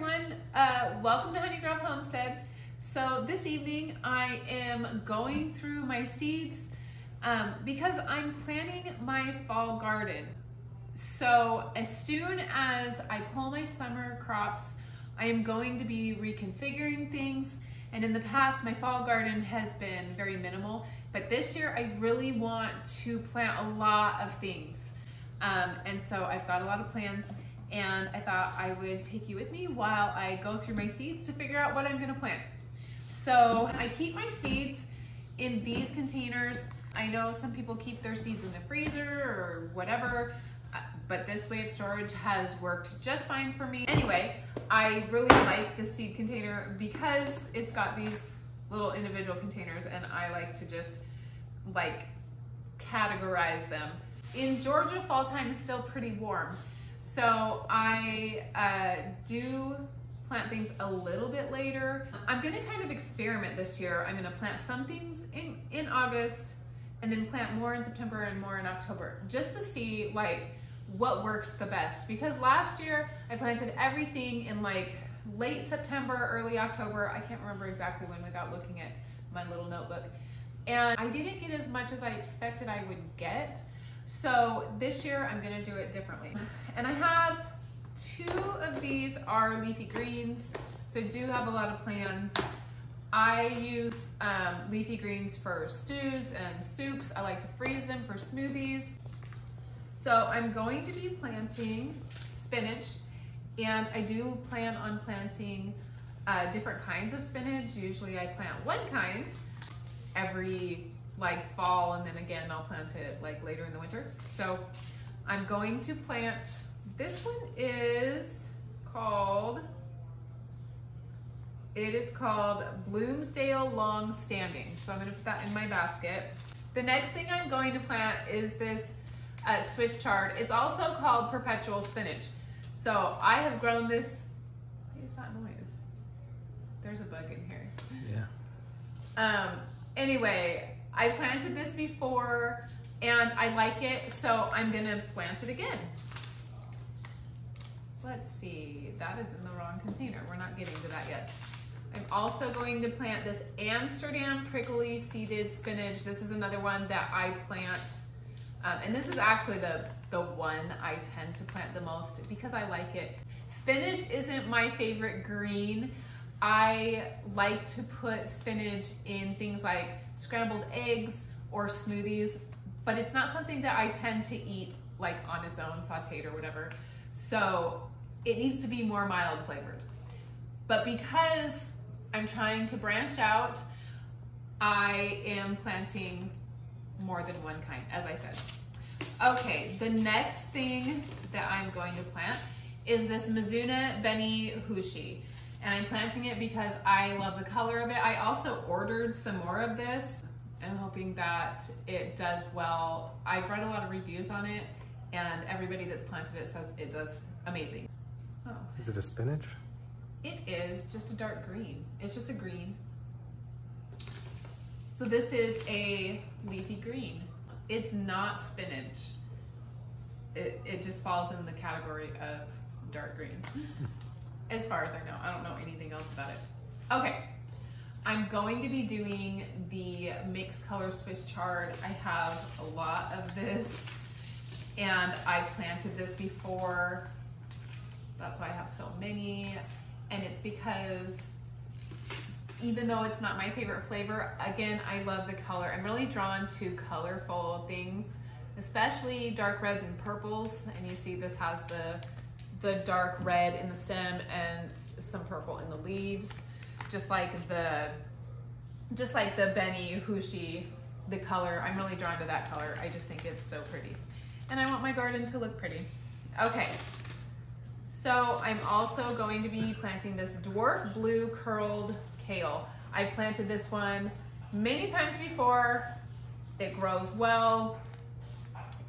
everyone, welcome to Honeygrove Homestead. So this evening I am going through my seeds because I'm planting my fall garden. So as soon as I pull my summer crops, I am going to be reconfiguring things. And in the past, my fall garden has been very minimal, but this year I really want to plant a lot of things. And so I've got a lot of plans, and I thought I would take you with me while I go through my seeds to figure out what I'm gonna plant. So I keep my seeds in these containers. I know some people keep their seeds in the freezer or whatever, but this way of storage has worked just fine for me. Anyway, I really like the seed container because it's got these little individual containers, and I like to just like categorize them. In Georgia, fall time is still pretty warm. So I do plant things a little bit later. I'm gonna kind of experiment this year. I'm gonna plant some things in August and then plant more in September and more in October, just to see like what works the best. Because last year I planted everything in like late September, early October. I can't remember exactly when without looking at my little notebook. And I didn't get as much as I expected I would get. So this year I'm gonna do it differently. And I have two of these are leafy greens. So I do have a lot of plans. I use leafy greens for stews and soups. I like to freeze them for smoothies. So I'm going to be planting spinach, and I do plan on planting different kinds of spinach. Usually I plant one kind every like fall, and then again I'll plant it like later in the winter. So I'm going to plant, this one is called, it is called Bloomsdale Long Standing. So I'm gonna put that in my basket. The next thing I'm going to plant is this Swiss chard. It's also called perpetual spinach. So I have grown this, what is that noise? There's a bug in here. Yeah. Anyway, I planted this before and I like it, so I'm gonna plant it again. Let's see, that is in the wrong container. We're not getting to that yet. I'm also going to plant this Amsterdam prickly seeded spinach. This is another one that I plant, and this is actually the one I tend to plant the most because I like it. Spinach isn't my favorite green. I like to put spinach in things like scrambled eggs or smoothies, but it's not something that I tend to eat like on its own, sauteed or whatever. So it needs to be more mild flavored. But because I'm trying to branch out, I am planting more than one kind, as I said. Okay, the next thing that I'm going to plant is this Mizuna Beni Hushi. And I'm planting it because I love the color of it. I also ordered some more of this. I'm hoping that it does well. I've read a lot of reviews on it, and everybody that's planted it says it does amazing. Oh. Is it a spinach? It is just a dark green. It's just a green. So this is a leafy green. It's not spinach. It just falls in the category of dark greens. As far as I know, I don't know anything else about it. Okay, I'm going to be doing the mixed color Swiss chard. I have a lot of this, and I planted this before. That's why I have so many. And it's because even though it's not my favorite flavor, again, I love the color. I'm really drawn to colorful things, especially dark reds and purples. And you see this has the dark red in the stem and some purple in the leaves, just like the Beni Hushi, the color. I'm really drawn to that color. I just think it's so pretty, and I want my garden to look pretty. Okay, so I'm also going to be planting this dwarf blue curled kale. I've planted this one many times before. It grows well.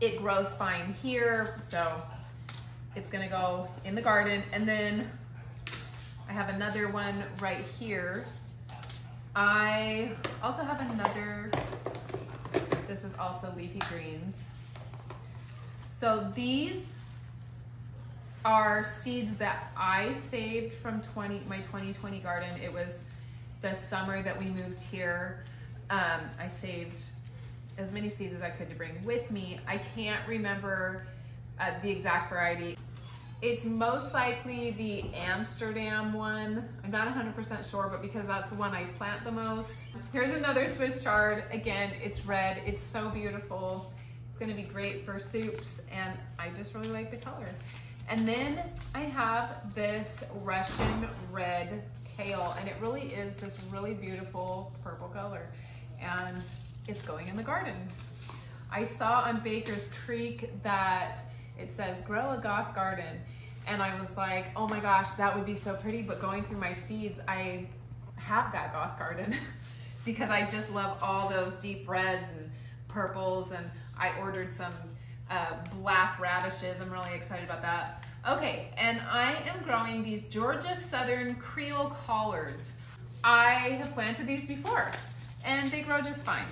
It grows fine here, so it's gonna go in the garden. And then I have another one right here. I also have another, this is also leafy greens. So these are seeds that I saved from my 2020 garden. It was the summer that we moved here. I saved as many seeds as I could to bring with me. I can't remember the exact variety. It's most likely the Amsterdam one. I'm not 100% sure, but because that's the one I plant the most. Here's another Swiss chard. Again, it's red. It's so beautiful. It's gonna be great for soups, and I just really like the color. And then I have this Russian red kale, and it really is this really beautiful purple color, and it's going in the garden. I saw on Baker's Creek that it says grow a goth garden, and I was like, oh my gosh, that would be so pretty. But going through my seeds, I have that goth garden because I just love all those deep reds and purples, and I ordered some black radishes. I'm really excited about that. Okay, and I am growing these Georgia Southern Creole collards. I have planted these before, and they grow just fine.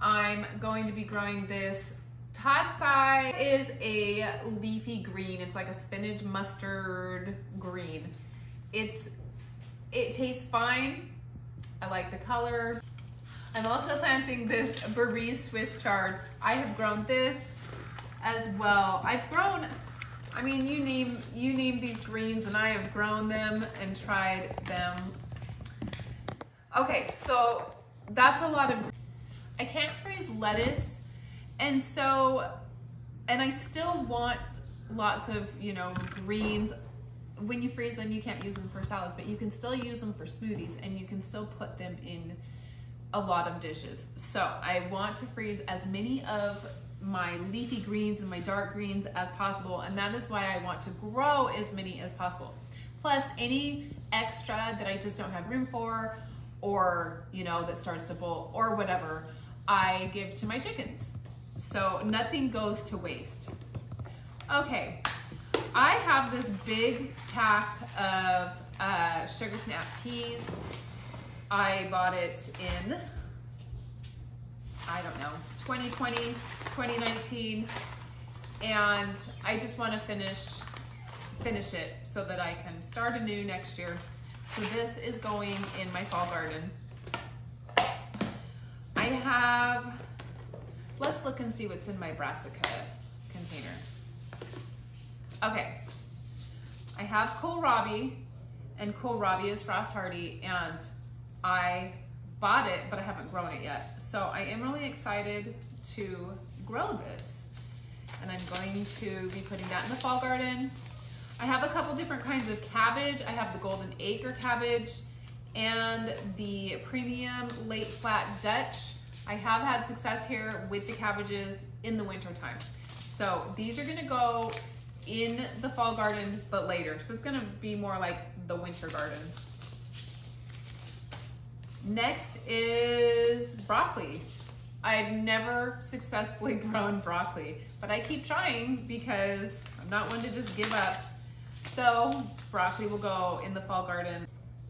I'm going to be growing this tatsai. Is a leafy green. It's like a spinach mustard green. It tastes fine. I like the color. I'm also planting this Bariz Swiss chard. I have grown this as well. I've grown, I mean, you name these greens, and I have grown them and tried them. Okay, so that's a lot of, I can't freeze lettuce, and I still want lots of, you know, greens. When you freeze them, you can't use them for salads, but you can still use them for smoothies, and you can still put them in a lot of dishes. So I want to freeze as many of my leafy greens and my dark greens as possible, and that is why I want to grow as many as possible. Plus any extra that I just don't have room for, or, you know, that starts to bolt or whatever, I give to my chickens. So nothing goes to waste. Okay, I have this big pack of sugar snap peas. I bought it in, I don't know, 2020, 2019, and I just want to finish it so that I can start anew next year. So this is going in my fall garden. I have, let's look and see what's in my brassica container. Okay, I have kohlrabi, and kohlrabi is frost hardy, and I bought it, but I haven't grown it yet. So I am really excited to grow this, and I'm going to be putting that in the fall garden. I have a couple different kinds of cabbage. I have the Golden Acre cabbage and the premium late flat Dutch. I have had success here with the cabbages in the winter time. So these are gonna go in the fall garden, but later. So it's gonna be more like the winter garden. Next is broccoli. I've never successfully grown broccoli, but I keep trying because I'm not one to just give up. So broccoli will go in the fall garden.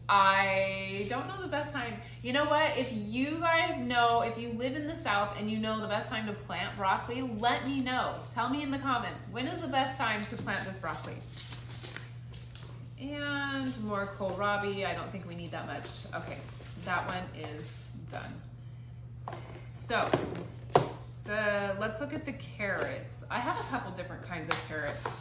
I don't know the best time. You know what? If you guys know, if you live in the South and you know the best time to plant broccoli, let me know. Tell me in the comments, when is the best time to plant this broccoli? And more kohlrabi. I don't think we need that much. Okay, that one is done. So let's look at the carrots. I have a couple different kinds of carrots.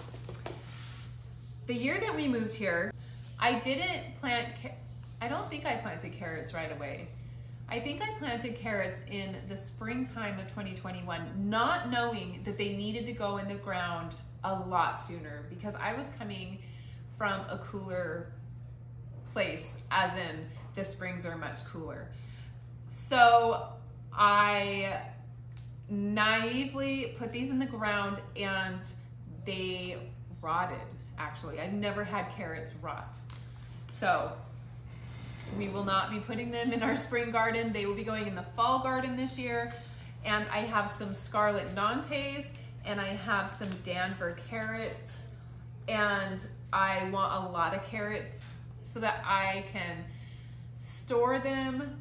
The year that we moved here, I don't think I planted carrots right away. I think I planted carrots in the springtime of 2021, not knowing that they needed to go in the ground a lot sooner because I was coming from a cooler place, as in the springs are much cooler. So I naively put these in the ground and they rotted. Actually, I've never had carrots rot. So we will not be putting them in our spring garden. They will be going in the fall garden this year. And I have some Scarlet Nantes, and I have some Danver carrots, and I want a lot of carrots so that I can store them,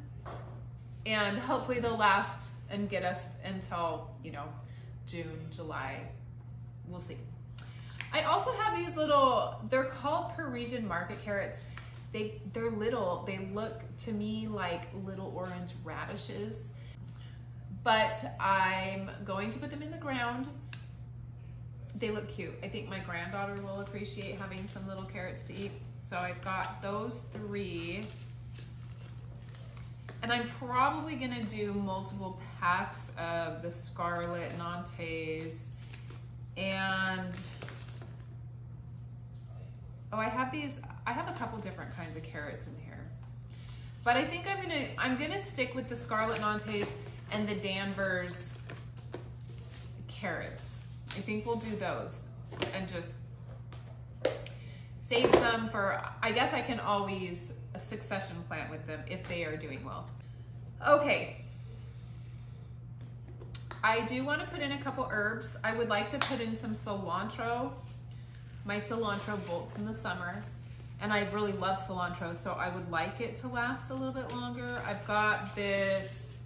and hopefully they'll last and get us until, you know, June, July. We'll see. I also have these little, they're called Parisian market carrots. They're little, they look to me like little orange radishes, but I'm going to put them in the ground. They look cute. I think my granddaughter will appreciate having some little carrots to eat. So I've got those 3. And I'm probably gonna do multiple packs of the Scarlet Nantes. And, oh, I have a couple different kinds of carrots in here. But I think I'm gonna stick with the Scarlet Nantes and the Danvers carrots. I think we'll do those and just save some for, I guess I can always succession plant with them if they are doing well. Okay. I do want to put in a couple herbs. I would like to put in some cilantro. My cilantro bolts in the summer, and I really love cilantro, so I would like it to last a little bit longer. I've got this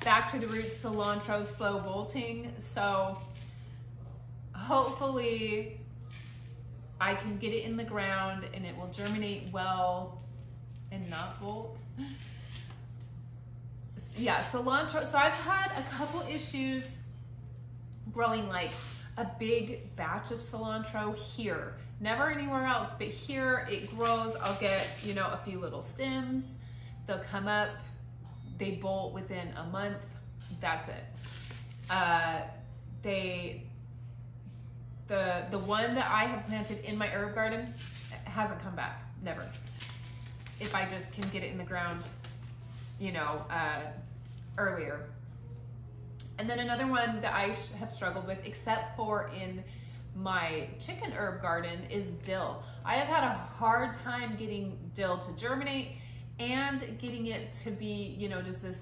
Back to the Roots cilantro slow bolting, so hopefully I can get it in the ground and it will germinate well and not bolt. Yeah, cilantro. So I've had a couple issues growing like a big batch of cilantro here. Never anywhere else, but here it grows. I'll get, you know, a few little stems. They'll come up. They bolt within a month. That's it. The one that I have planted in my herb garden hasn't come back, never. If I just can get it in the ground, you know, earlier. And then another one that I have struggled with, except for in my chicken herb garden, is dill. I have had a hard time getting dill to germinate and getting it to be, you know, just this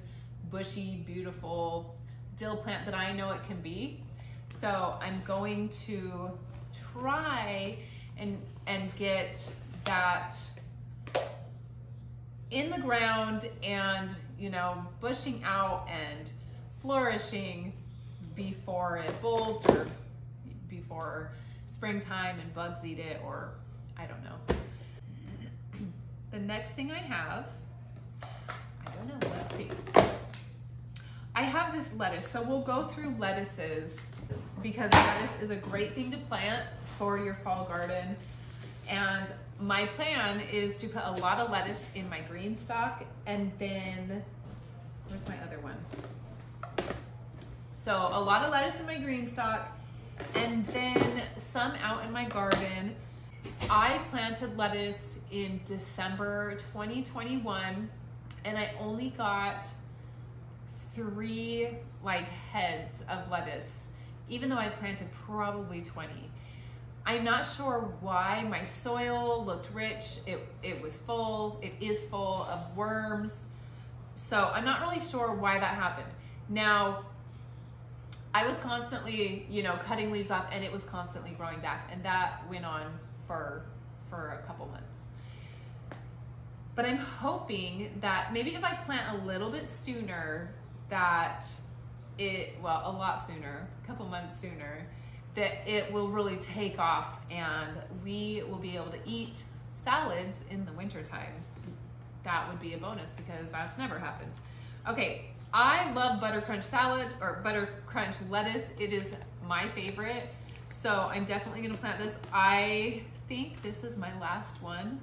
bushy, beautiful dill plant that I know it can be. So I'm going to try and get that in the ground and, you know, bushing out and flourishing before it bolts or before springtime and bugs eat it, or I don't know. The next thing I have, I don't know, let's see. I have this lettuce, so we'll go through lettuces because lettuce is a great thing to plant for your fall garden. And my plan is to put a lot of lettuce in my green stock, and then, where's my other one? So a lot of lettuce in my green stock, and then some out in my garden. I planted lettuce in December 2021, and I only got 3 like heads of lettuce, even though I planted probably 20. I'm not sure why. My soil looked rich. It was full. It is full of worms. So I'm not really sure why that happened. Now, I was constantly, you know, cutting leaves off, and it was constantly growing back, and that went on for a couple months. But I'm hoping that maybe if I plant a little bit sooner, that well, a lot sooner, a couple months sooner, that it will really take off and we will be able to eat salads in the wintertime. That would be a bonus because that's never happened. Okay, I love butter crunch salad or butter crunch lettuce. It is my favorite. So I'm definitely gonna plant this. I think this is my last one.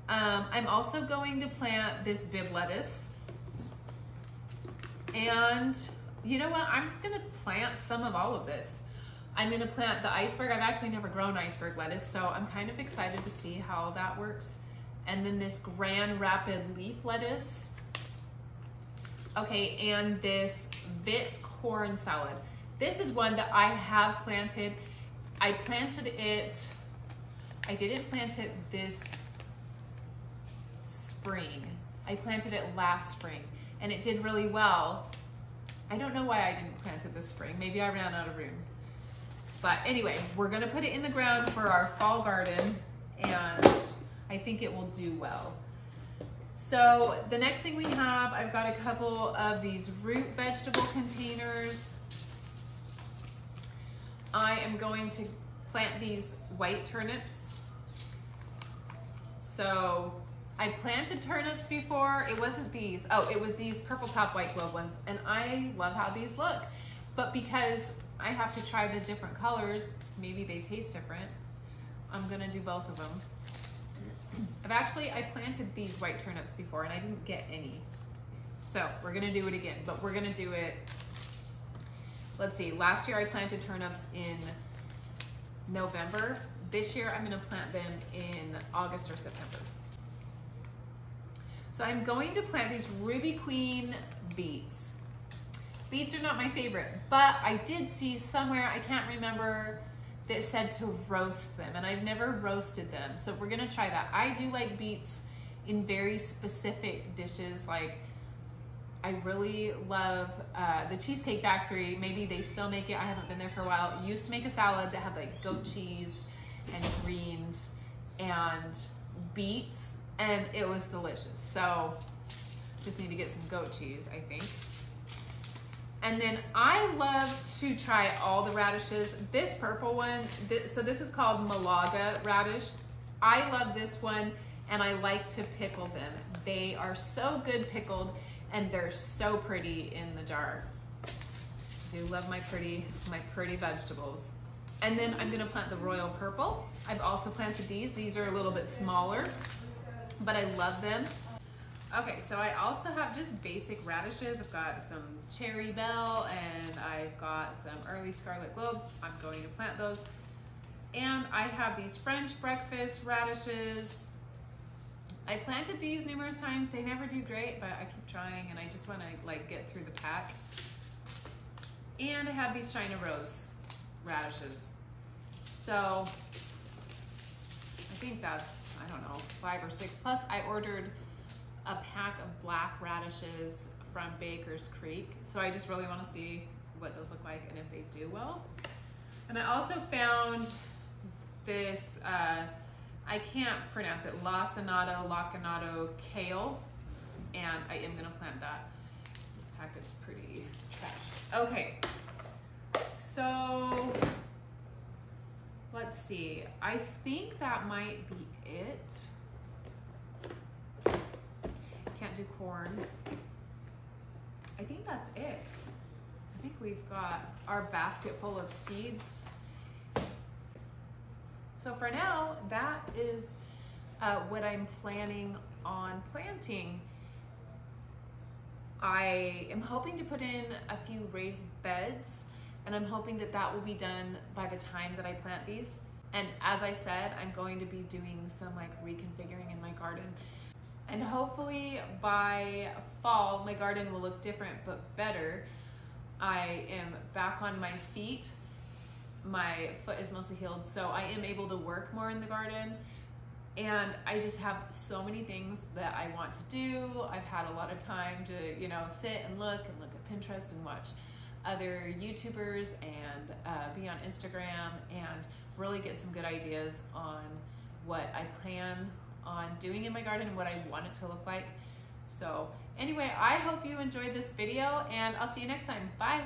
I'm also going to plant this bib lettuce. And you know what? I'm just gonna plant some of all of this. I'm gonna plant the iceberg. I've actually never grown iceberg lettuce, so I'm kind of excited to see how that works. And then this Grand Rapid leaf lettuce. Okay, and this Vit corn salad. This is one that I have planted. I planted it, I didn't plant it this spring. I planted it last spring and it did really well. I don't know why I didn't plant it this spring. Maybe I ran out of room. But anyway, we're gonna put it in the ground for our fall garden and I think it will do well. So the next thing we have, I've got a couple of these root vegetable containers. I am going to plant these white turnips. So I planted turnips before. It wasn't these. Oh, it was these purple top white clove ones. And I love how these look. But because I have to try the different colors, maybe they taste different, I'm gonna do both of them. I planted these white turnips before and I didn't get any. So we're gonna do it again, but we're gonna do it, let's see, last year I planted turnips in November. This year I'm gonna plant them in August or September. So I'm going to plant these Ruby Queen beets. Beets are not my favorite, but I did see somewhere, I can't remember, that said to roast them, and I've never roasted them. So we're gonna try that. I do like beets in very specific dishes. Like, I really love the Cheesecake Factory. Maybe they still make it, I haven't been there for a while. Used to make a salad that had like goat cheese and greens and beets, and it was delicious. So just need to get some goat cheese, I think. And then I love to try all the radishes. This purple one, so this is called Malaga radish. I love this one and I like to pickle them. They are so good pickled and they're so pretty in the jar. I do love my pretty vegetables. And then I'm gonna plant the royal purple. I've also planted these. These are a little bit smaller, but I love them. Okay, so I also have just basic radishes. I've got some cherry bell and I've got some early scarlet globe. I'm going to plant those. And I have these French breakfast radishes. I planted these numerous times. They never do great, but I keep trying and I just want to like get through the pack. And I have these China rose radishes. So I think that's, I don't know, 5 or 6. Plus I ordered a pack of black radishes from Baker's Creek. So I just really want to see what those look like and if they do well. And I also found this, I can't pronounce it, lacinato kale, and I am gonna plant that. This packet's pretty trashed. Okay, so let's see. I think that might be it. Can't do corn. I think that's it. I think we've got our basket full of seeds. So for now, that is what I'm planning on planting. I am hoping to put in a few raised beds, and I'm hoping that that will be done by the time that I plant these. And as I said, I'm going to be doing some like reconfiguring in my garden. And hopefully by fall, my garden will look different but better. I am back on my feet. My foot is mostly healed, so I am able to work more in the garden. And I just have so many things that I want to do. I've had a lot of time to, you know, sit and look at Pinterest and watch other YouTubers and be on Instagram and really get some good ideas on what I plan on doing in my garden and what I want it to look like. So anyway, I hope you enjoyed this video and I'll see you next time. Bye.